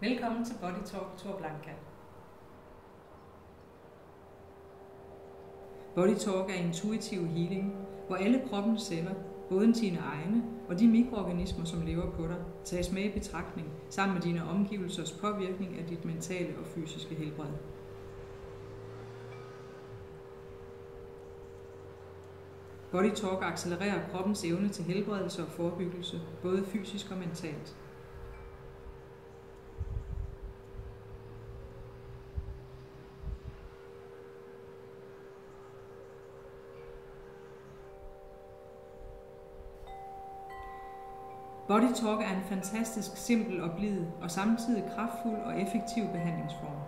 Velkommen til Body Talk Tour Blanca. Body Talk er intuitiv healing, hvor alle kroppens celler, både dine egne og de mikroorganismer, som lever på dig, tages med i betragtning sammen med dine omgivelsers påvirkning af dit mentale og fysiske helbred. Body Talk accelererer kroppens evne til helbredelse og forebyggelse, både fysisk og mentalt. Body Talk er en fantastisk simpel og blid og samtidig kraftfuld og effektiv behandlingsform.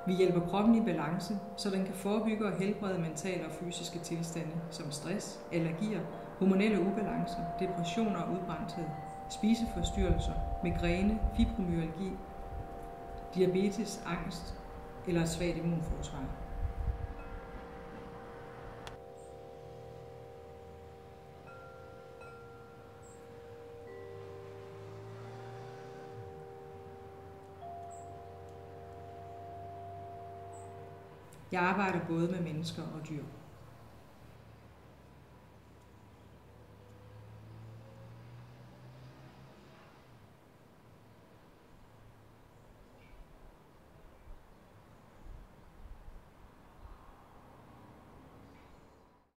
Vi hjælper kroppen i balance, så den kan forebygge og helbrede mentale og fysiske tilstande som stress, allergier, hormonelle ubalancer, depressioner og udbrændthed, spiseforstyrrelser, migræne, fibromyalgi, diabetes, angst eller et svagt immunforsvar. Jeg arbejder både med mennesker og dyr.